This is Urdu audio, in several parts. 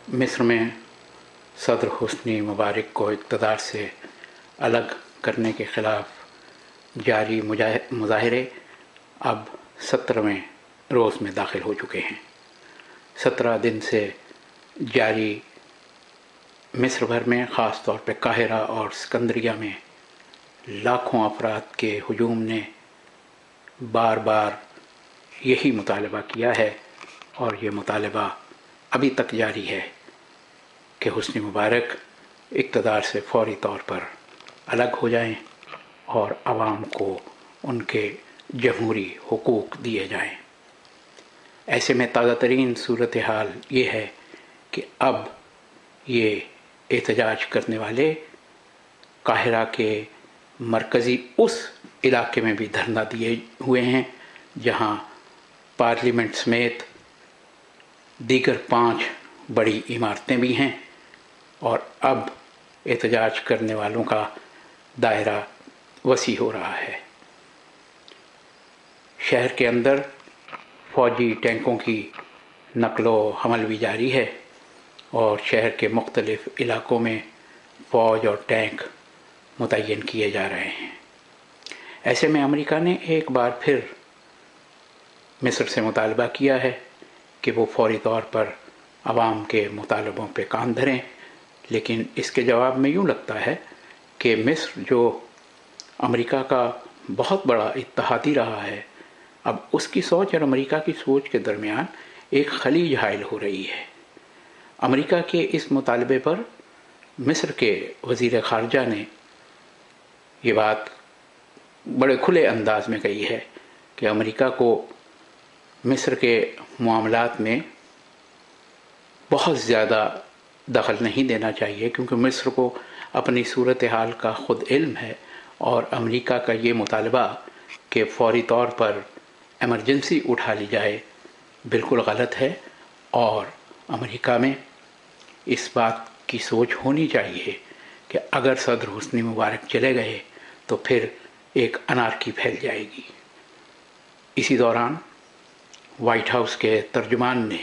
مصر میں صدر حسنی مبارک کو اقتدار سے الگ کرنے کے خلاف جاری مظاہرے اب 17ویں روز میں داخل ہو چکے ہیں۔ 17 دن سے جاری مصر بھر میں، خاص طور پہ قاہرہ اور اسکندریہ میں لاکھوں افراد کے ہجوم نے بار بار یہی مطالبہ کیا ہے، اور یہ مطالبہ ابھی تک جاری ہے کہ حسنی مبارک اقتدار سے فوری طور پر الگ ہو جائیں اور عوام کو ان کے جمہوری حقوق دیے جائیں۔ ایسے میں تازہ ترین صورتحال یہ ہے کہ اب یہ احتجاج کرنے والے قاہرہ کے مرکزی اس علاقے میں بھی دھرنا دیے ہوئے ہیں جہاں پارلیمنٹ سمیت دیگر 5 بڑی عمارتیں بھی ہیں، اور اب احتجاج کرنے والوں کا دائرہ وسیع ہو رہا ہے۔ شہر کے اندر فوجی ٹینکوں کی نقل و حمل بھی جاری ہے، اور شہر کے مختلف علاقوں میں فوج اور ٹینک متعین کیے جا رہے ہیں۔ ایسے میں امریکہ نے ایک بار پھر مصر سے مطالبہ کیا ہے کہ وہ فوری طور پر عوام کے مطالبوں پہ کان دھریں، لیکن اس کے جواب میں یوں لگتا ہے کہ مصر جو امریکہ کا بہت بڑا اتحادی رہا ہے، اب اس کی سوچ اور امریکہ کی سوچ کے درمیان ایک خلیج حائل ہو رہی ہے۔ امریکہ کے اس مطالبے پر مصر کے وزیر خارجہ نے یہ بات بڑے کھلے انداز میں کہی ہے کہ امریکہ کو مصر کے معاملات میں بہت زیادہ دخل نہیں دینا چاہیے، کیونکہ مصر کو اپنی صورتحال کا خود علم ہے، اور امریکہ کا یہ مطالبہ کہ فوری طور پر ایمرجنسی اٹھا لی جائے بالکل غلط ہے، اور امریکہ میں اس بات کی سوچ ہونی چاہیے کہ اگر صدر حسنی مبارک چلے گئے تو پھر ایک انارکی پھیل جائے گی۔ اسی دوران وائٹ ہاؤس کے ترجمان نے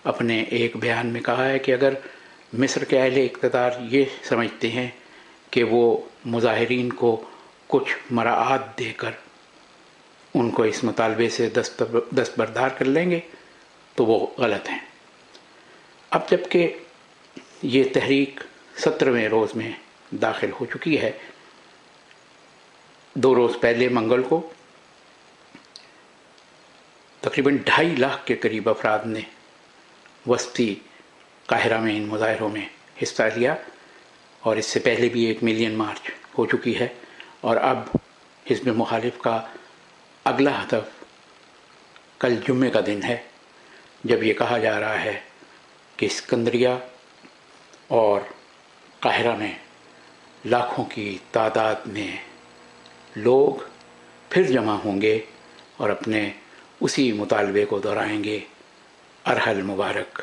اپنے ایک بیان میں کہا ہے کہ اگر مصر کے اہل اقتدار یہ سمجھتے ہیں کہ وہ مظاہرین کو کچھ مراعات دے کر ان کو اس مطالبے سے دستبردار کر لیں گے تو وہ غلط ہیں۔ اب جب کہ یہ تحریک 17ویں روز میں داخل ہو چکی ہے، 2 روز پہلے منگل کو تقریباً 2.5 لاکھ کے قریب افراد نے وسطی قاہرہ میں ان مظاہروں میں حصہ لیا، اور اس سے پہلے بھی 1 ملین مارچ ہو چکی ہے، اور اب حزب مخالف کا اگلا ہدف کل جمعے کا دن ہے، جب یہ کہا جا رہا ہے کہ اسکندریہ اور قاہرہ میں لاکھوں کی تعداد میں لوگ پھر جمع ہوں گے اور اپنے اسی مطالبے کو دہرائیں گے، ارحل مبارک،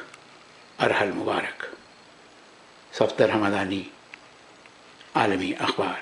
ارحل مبارک۔ صفدر حمدانی، عالمی اخبار۔